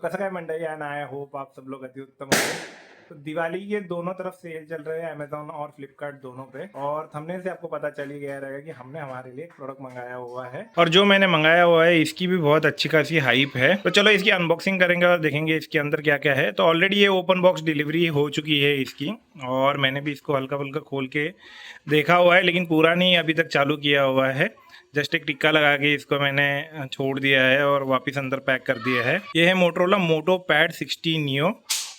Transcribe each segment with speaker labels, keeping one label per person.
Speaker 1: कसं काय मंडळी आणि आय होप आप सब लोग अति उत्तम होंगे। तो दिवाली के दोनों तरफ सेल चल रहे हैं अमेजोन और फ्लिपकार्ट दोनों पे, और थंबनेल से आपको पता चल ही गया रहेगा कि हमने हमारे लिए एक प्रोडक्ट मंगाया हुआ है, और जो मैंने मंगाया हुआ है इसकी भी बहुत अच्छी खासी हाइप है। तो चलो इसकी अनबॉक्सिंग करेंगे और देखेंगे इसके अंदर क्या क्या है। तो ऑलरेडी ये ओपन बॉक्स डिलीवरी हो चुकी है इसकी, और मैंने भी इसको हल्का फुल्का खोल के देखा हुआ है, लेकिन पूरा नहीं अभी तक चालू किया हुआ है। जस्ट एक टिक्का लगा के इसको मैंने छोड़ दिया है और वापस अंदर पैक कर दिया है। ये है मोटरोला मोटो पैड 60 नियो,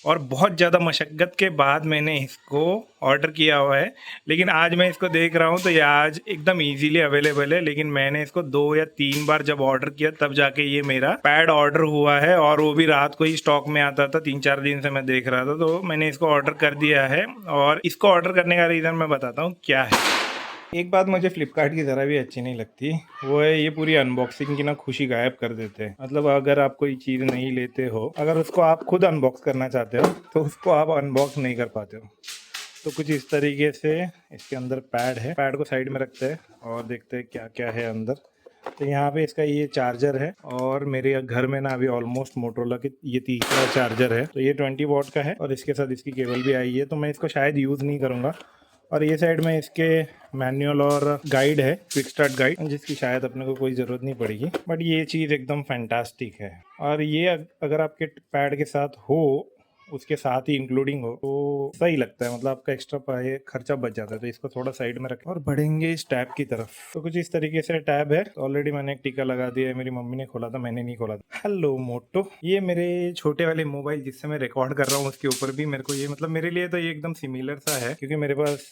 Speaker 1: और बहुत ज़्यादा मशक्क़त के बाद मैंने इसको ऑर्डर किया हुआ है। लेकिन आज मैं इसको देख रहा हूँ तो ये आज एकदम इजीली अवेलेबल है, लेकिन मैंने इसको 2 या 3 बार जब ऑर्डर किया तब जाके ये मेरा पैड ऑर्डर हुआ है, और वो भी रात को ही स्टॉक में आता था। 3-4 दिन से मैं देख रहा था, तो मैंने इसको ऑर्डर कर दिया है। और इसको ऑर्डर करने का रीज़न मैं बताता हूँ क्या है। एक बात मुझे फ्लिपकार्ट की ज़रा भी अच्छी नहीं लगती, वो है ये पूरी अनबॉक्सिंग की ना खुशी गायब कर देते हैं। मतलब अगर आप कोई चीज़ नहीं लेते हो, अगर उसको आप खुद अनबॉक्स करना चाहते हो तो उसको आप अनबॉक्स नहीं कर पाते हो। तो कुछ इस तरीके से इसके अंदर पैड है। पैड को साइड में रखते हैं और देखते हैं क्या क्या है अंदर। तो यहाँ पे इसका ये चार्जर है, और मेरे घर में ना अभी ऑलमोस्ट मोटरोला की ये तीसरा चार्जर है। तो ये 20 वॉट का है और इसके साथ इसकी केबल भी आई है, तो मैं इसको शायद यूज़ नहीं करूँगा। और ये साइड में इसके मैनुअल और गाइड है, क्विक स्टार्ट गाइड, जिसकी शायद अपने को कोई ज़रूरत नहीं पड़ेगी, बट ये चीज़ एकदम फैंटास्टिक है। और ये अगर आपके पैड के साथ हो, उसके साथ ही इंक्लूडिंग हो, तो सही लगता है। मतलब आपका एक्स्ट्रा खर्चा बच जाता है। तो इसको थोड़ा साइड में रखें और बढ़ेंगे इस टैब की तरफ। तो कुछ इस तरीके से टैब है। ऑलरेडी मैंने एक टीका लगा दिया है, मेरी मम्मी ने खोला था, मैंने नहीं खोला था। हेलो मोटो, ये मेरे छोटे वाले मोबाइल जिससे मैं रिकॉर्ड कर रहा हूँ उसके ऊपर भी मेरे को ये, मतलब मेरे लिए तो ये एकदम सिमिलर सा है, क्योंकि मेरे पास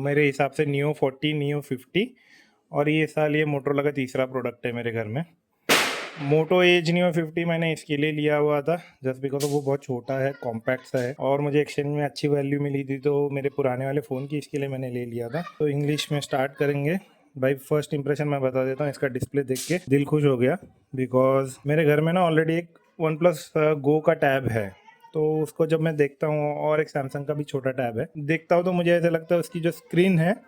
Speaker 1: मेरे हिसाब से नियो 40, नियो 50, और ये साल ये मोटरोला का तीसरा प्रोडक्ट है मेरे घर में। मोटो एज नियो 50 मैंने इसके लिए लिया हुआ था, जस्ट बिकॉज वो बहुत छोटा है, कॉम्पैक्ट सा है, और मुझे एक्सचेंज में अच्छी वैल्यू मिली थी, तो मेरे पुराने वाले फ़ोन की इसके लिए मैंने ले लिया था। तो इंग्लिश में स्टार्ट करेंगे। भाई फर्स्ट इंप्रेशन मैं बता देता हूँ, इसका डिस्प्ले देख के दिल खुश हो गया, बिकॉज मेरे घर में ना ऑलरेडी एक वन प्लस गो का टैब है। तो उसको जब मैं देखता हूँ, और एक सैमसंग का भी छोटा टैब है, देखता हूँ तो मुझे ऐसा लगता है उसकी जो स्क्रीन है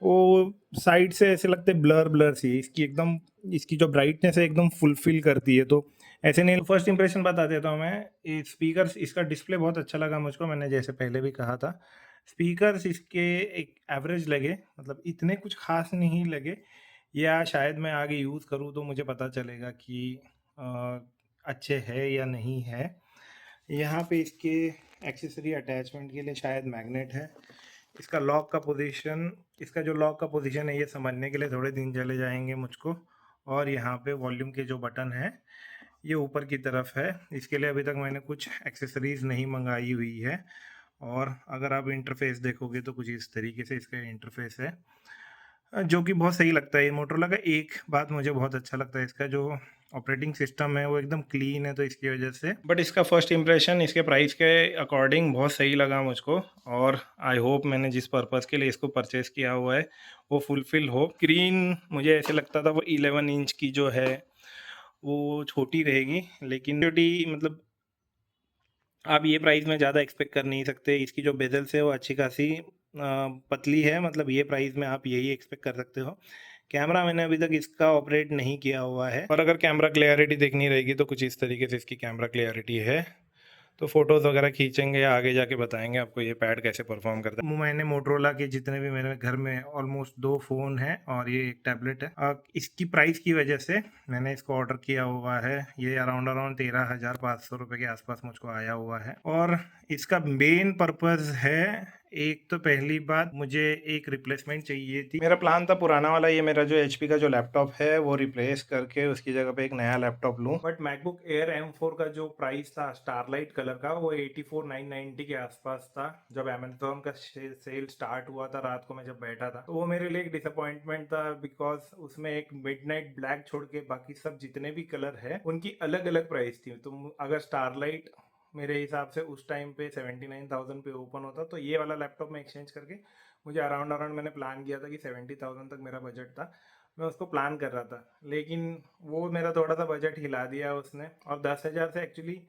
Speaker 1: वो साइड से ऐसे लगते ब्लर ब्लर सी, इसकी एकदम, इसकी जो ब्राइटनेस है एकदम फुलफिल करती है। तो ऐसे नहीं। फर्स्ट इंप्रेशन बता देता हूँ मैं। ये स्पीकर्स, इसका डिस्प्ले बहुत अच्छा लगा मुझको, मैंने जैसे पहले भी कहा था। स्पीकर्स इसके एक एवरेज लगे, मतलब इतने कुछ खास नहीं लगे, या शायद मैं आगे यूज़ करूँ तो मुझे पता चलेगा कि अच्छे है या नहीं है। यहाँ पे इसके एक्सेसरी अटैचमेंट के लिए शायद मैग्नेट है। इसका लॉक का पोजीशन, इसका जो लॉक का पोजीशन है ये समझने के लिए थोड़े दिन चले जाएंगे मुझको। और यहाँ पे वॉल्यूम के जो बटन है ये ऊपर की तरफ है। इसके लिए अभी तक मैंने कुछ एक्सेसरीज़ नहीं मंगाई हुई है। और अगर आप इंटरफेस देखोगे तो कुछ इस तरीके से इसका इंटरफेस है, जो कि बहुत सही लगता है। ये मोटरोला का एक बात मुझे बहुत अच्छा लगता है, इसका जो ऑपरेटिंग सिस्टम है वो एकदम क्लीन है, तो इसकी वजह से। बट इसका फर्स्ट इंप्रेशन इसके प्राइस के अकॉर्डिंग बहुत सही लगा मुझको, और आई होप मैंने जिस पर्पज़ के लिए इसको परचेज़ किया हुआ है वो फुलफ़िल हो। स्क्रीन मुझे ऐसे लगता था वो 11 इंच की जो है वो छोटी रहेगी, लेकिन छोटी मतलब आप ये प्राइस में ज़्यादा एक्सपेक्ट कर नहीं सकते। इसकी जो बेजल्स है वो अच्छी खासी पतली है, मतलब ये प्राइस में आप यही एक्सपेक्ट कर सकते हो। कैमरा मैंने अभी तक इसका ऑपरेट नहीं किया हुआ है, और अगर कैमरा क्लियरिटी देखनी रहेगी तो कुछ इस तरीके से इसकी कैमरा क्लियरिटी है। तो फोटोज़ वगैरह खींचेंगे या आगे जाके बताएंगे आपको ये पैड कैसे परफॉर्म करता है। मैंने मोटरोला के जितने भी मेरे घर में ऑलमोस्ट 2 फ़ोन हैं और ये एक टैबलेट है, इसकी प्राइस की वजह से मैंने इसको ऑर्डर किया हुआ है। ये अराउंड 13,500 रुपये के आसपास मुझको आया हुआ है। और इसका मेन पर्पज़ है, एक तो पहली बात, मुझे एक रिप्लेसमेंट चाहिए थी। मेरा प्लान था पुराना वाला ये मेरा जो HP का जो लैपटॉप है वो रिप्लेस करके उसकी जगह पे एक नया लैपटॉप लूँ, बट मैकबुक एयर M4 का जो प्राइस था स्टारलाइट कलर का वो 84,990 के आसपास था जब अमेजोन का सेल स्टार्ट हुआ था। रात को मैं जब बैठा था तो वो मेरे लिए एक डिसअपॉइंटमेंट था, बिकॉज उसमें एक मिडनाइट ब्लैक छोड़ के बाकी सब जितने भी कलर है उनकी अलग अलग प्राइस थी। तो अगर स्टारलाइट मेरे हिसाब से उस टाइम पे 79,000 पे ओपन होता, तो ये वाला लैपटॉप में एक्सचेंज करके मुझे अराउंड मैंने प्लान किया था कि 70,000 तक मेरा बजट था, मैं उसको प्लान कर रहा था। लेकिन वो मेरा थोड़ा सा बजट हिला दिया उसने, और 10,000 से एक्चुअली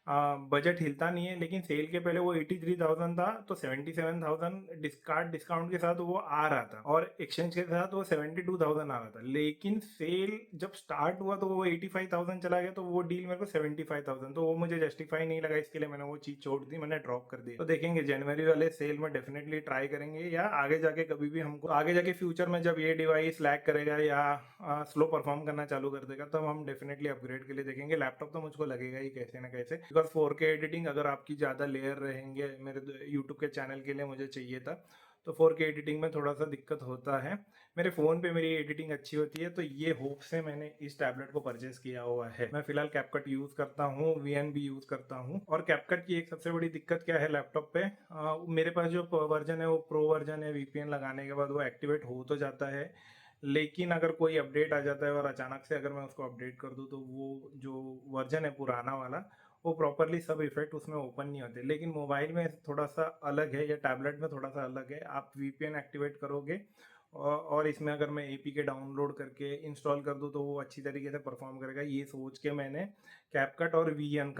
Speaker 1: बजट हिलता नहीं है, लेकिन सेल के पहले वो 83,000 था, तो 77,000 डिस्काउंट के साथ वो आ रहा था, और एक्सचेंज के साथ वो 72,000 आ रहा था। लेकिन सेल जब स्टार्ट हुआ तो वो 85,000 चला गया, तो वो डील मेरे को 75,000, तो वो मुझे जस्टिफाई नहीं लगा, इसके लिए मैंने वो चीज छोड़ दी, मैंने ड्रॉप कर दी। तो देखेंगे जनवरी वाले सेल में डेफिनेटली ट्राई करेंगे, या आगे जाके कभी भी हमको आगे जाके फ्यूचर में जब ये डिवाइस लैग करेगा या स्लो परफॉर्म करना चालू कर देगा, तब हम डेफिनेटली अपग्रेड के लिए देखेंगे। लैपटॉप तो मुझको लगेगा ही कैसे ना कैसे, बिकॉज 4K एडिटिंग अगर आपकी ज़्यादा लेयर रहेंगे, मेरे यूट्यूब के चैनल के लिए मुझे चाहिए था, तो 4K एडिटिंग में थोड़ा सा दिक्कत होता है। मेरे फ़ोन पे मेरी एडिटिंग अच्छी होती है, तो ये होप से मैंने इस टैबलेट को परचेस किया हुआ है। मैं फिलहाल कैपकट यूज़ करता हूँ, VN भी यूज़ करता हूँ। और कैपकट की एक सबसे बड़ी दिक्कत क्या है लैपटॉप पे, मेरे पास जो वर्जन है वो प्रो वर्जन है, VPN लगाने के बाद वो एक्टिवेट हो तो जाता है, लेकिन अगर कोई अपडेट आ जाता है और अचानक से अगर मैं उसको अपडेट कर दूं, तो वो जो वर्जन है पुराना वाला, वो प्रॉपरली सब इफेक्ट उसमें ओपन नहीं होते। लेकिन मोबाइल में थोड़ा सा अलग है, या टैबलेट में थोड़ा सा अलग है। आप VPN एक्टिवेट करोगे और इसमें अगर मैं APK डाउनलोड करके इंस्टॉल कर दूं, तो वो अच्छी तरीके से परफॉर्म करेगा। ये सोच के मैंने कैपकट और VN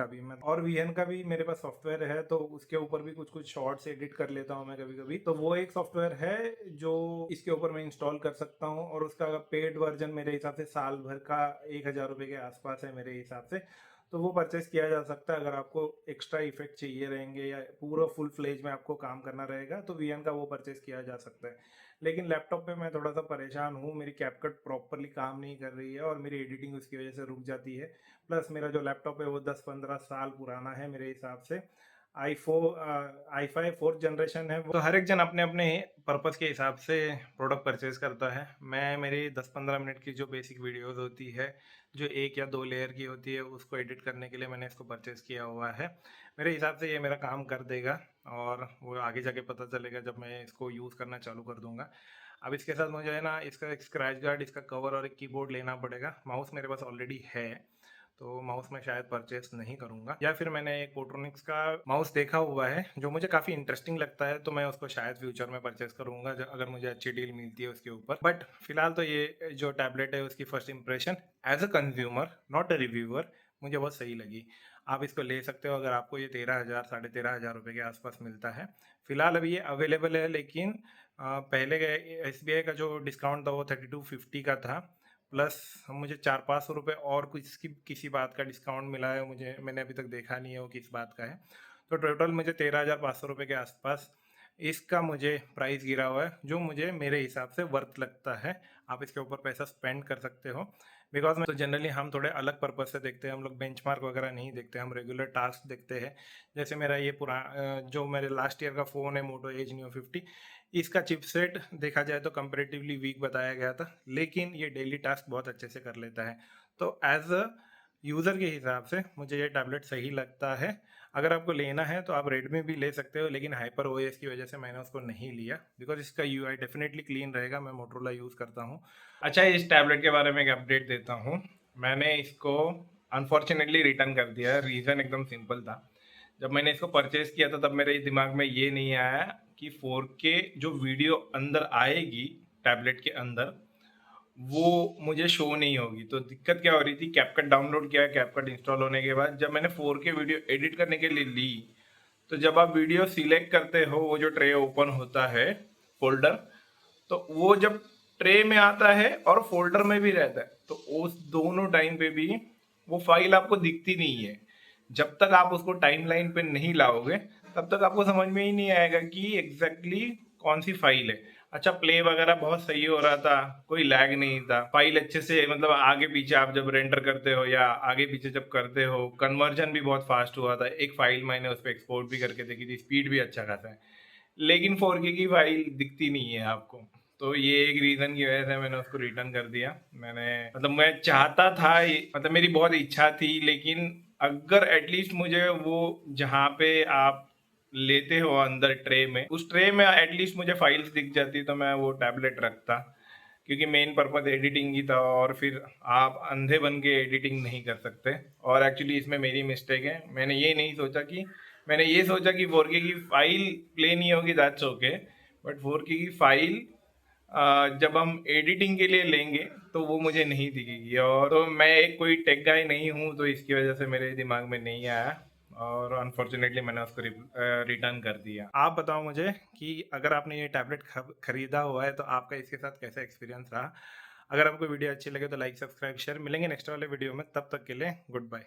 Speaker 1: का भी मेरे पास सॉफ्टवेयर है, तो उसके ऊपर भी कुछ कुछ शॉर्ट्स एडिट कर लेता हूँ मैं कभी कभी। तो वो एक सॉफ्टवेयर है जो इसके ऊपर मैं इंस्टॉल कर सकता हूँ, और उसका पेड वर्जन मेरे हिसाब से साल भर का 1,000 रुपये के आसपास है मेरे हिसाब से। तो वो परचेस किया जा सकता है अगर आपको एक्स्ट्रा इफेक्ट चाहिए रहेंगे, या पूरा फुल फ्लेज में आपको काम करना रहेगा, तो VN का वो परचेस किया जा सकता है। लेकिन लैपटॉप पे मैं थोड़ा सा परेशान हूँ, मेरी कैपकट प्रॉपरली काम नहीं कर रही है, और मेरी एडिटिंग उसकी वजह से रुक जाती है। प्लस मेरा जो लैपटॉप है वो 10-15 साल पुराना है मेरे हिसाब से। i5 फोर्थ जनरेशन है। तो हर एक जन अपने अपने पर्पस के हिसाब से प्रोडक्ट परचेज करता है। मैं मेरी 10-15 मिनट की जो बेसिक वीडियोस होती है, जो 1 या 2 लेयर की होती है, उसको एडिट करने के लिए मैंने इसको परचेज किया हुआ है। मेरे हिसाब से ये मेरा काम कर देगा, और वो आगे जाके पता चलेगा जब मैं इसको यूज़ करना चालू कर दूंगा। अब इसके साथ मुझे है ना, इसका एक स्क्रैच गार्ड, इसका कवर और एक कीबोर्ड लेना पड़ेगा। माउस मेरे पास ऑलरेडी है, तो माउस मैं शायद परचेस नहीं करूंगा। या फिर मैंने एक पोट्रोनिक्स का माउस देखा हुआ है जो मुझे काफ़ी इंटरेस्टिंग लगता है, तो मैं उसको शायद फ्यूचर में परचेस करूंगा अगर मुझे अच्छी डील मिलती है उसके ऊपर। बट फिलहाल तो ये जो टैबलेट है उसकी first impression as a consumer, not a reviewer, मुझे बहुत सही लगी। आप इसको ले सकते हो अगर आपको ये 13,000 13,500 रुपये के आसपास मिलता है। फिलहाल अभी ये अवेलेबल है, लेकिन पहले SBI का जो डिस्काउंट था वो 3250 का था, प्लस मुझे 400-500 रुपये और कुछ किसी बात का डिस्काउंट मिला है। मैंने अभी तक देखा नहीं है वो किस बात का है। तो टोटल मुझे 13,500 रुपये के आसपास इसका मुझे प्राइस गिरा हुआ है, जो मुझे मेरे हिसाब से वर्थ लगता है। आप इसके ऊपर पैसा स्पेंड कर सकते हो, बिकॉज मैं तो जनरली हम थोड़े अलग पर्पज से देखते हैं। हम लोग बेंचमार्क वगैरह नहीं देखते, हम रेगुलर टास्क देखते हैं। जैसे मेरा ये जो मेरे लास्ट ईयर का फ़ोन है मोटो एज Neo 50, इसका चिपसेट देखा जाए तो कंपेरेटिवली वीक बताया गया था, लेकिन ये डेली टास्क बहुत अच्छे से कर लेता है। तो एज अ यूज़र के हिसाब से मुझे ये टैबलेट सही लगता है। अगर आपको लेना है तो आप रेडमी भी ले सकते हो, लेकिन हाइपर ओएस की वजह से मैंने उसको नहीं लिया, बिकॉज इसका यूआई डेफिनेटली क्लीन रहेगा। मैं मोटरोला यूज़ करता हूँ। अच्छा, इस टैबलेट के बारे में एक अपडेट देता हूँ। मैंने इसको अनफॉर्चुनेटली रिटर्न कर दिया है। रीज़न एकदम सिंपल था। जब मैंने इसको परचेज किया था तब मेरे दिमाग में ये नहीं आया कि 4K जो वीडियो अंदर आएगी टैबलेट के अंदर, वो मुझे शो नहीं होगी। तो दिक्कत क्या हो रही थी, कैपकट डाउनलोड किया, कैपकट इंस्टॉल होने के बाद जब मैंने 4K वीडियो एडिट करने के लिए ली, तो जब आप वीडियो सिलेक्ट करते हो, वो जो ट्रे ओपन होता है, फोल्डर, तो वो जब ट्रे में आता है और फोल्डर में भी रहता है, तो उस दोनों टाइम पे भी वो फाइल आपको दिखती नहीं है। जब तक आप उसको टाइमलाइन पे नहीं लाओगे, तब तक आपको समझ में ही नहीं आएगा कि एग्जैक्टली कौन सी फाइल है। अच्छा, प्ले वगैरह बहुत सही हो रहा था, कोई लैग नहीं था, फाइल अच्छे से, मतलब आगे पीछे आप जब रेंडर करते हो या आगे पीछे जब करते हो, कन्वर्जन भी बहुत फास्ट हुआ था। एक फाइल मैंने उस पर एक्सपोर्ट भी करके देखी थी, स्पीड भी अच्छा खासा है। लेकिन 4K की फाइल दिखती नहीं है आपको। तो ये एक रीज़न की वजह से मैंने उसको रिटर्न कर दिया। मैंने, मतलब मैं चाहता था, मतलब मेरी बहुत इच्छा थी, लेकिन अगर एटलीस्ट मुझे वो, जहाँ पे आप लेते हो अंदर ट्रे में, उस ट्रे में एटलीस्ट मुझे फाइल्स दिख जाती, तो मैं वो टैबलेट रखता। क्योंकि मेन पर्पज एडिटिंग ही था, और फिर आप अंधे बन के एडिटिंग नहीं कर सकते। और एक्चुअली इसमें मेरी मिस्टेक है। मैंने ये सोचा कि 4K की फाइल प्ले नहीं होगी, दैट्स ओके। बट 4K की फाइल जब हम एडिटिंग के लिए लेंगे तो वो मुझे नहीं दिखेगी। और तो मैं एक कोई टेक गाय नहीं हूँ, तो इसकी वजह से मेरे दिमाग में नहीं आया। और अनफॉर्चुनेटली मैंने उसको रिटर्न कर दिया। आप बताओ मुझे कि अगर आपने ये टैबलेट खरीदा हुआ है तो आपका इसके साथ कैसा एक्सपीरियंस रहा। अगर आपको वीडियो अच्छी लगे तो लाइक, सब्सक्राइब, शेयर। मिलेंगे नेक्स्ट वाले वीडियो में, तब तक के लिए गुड बाय।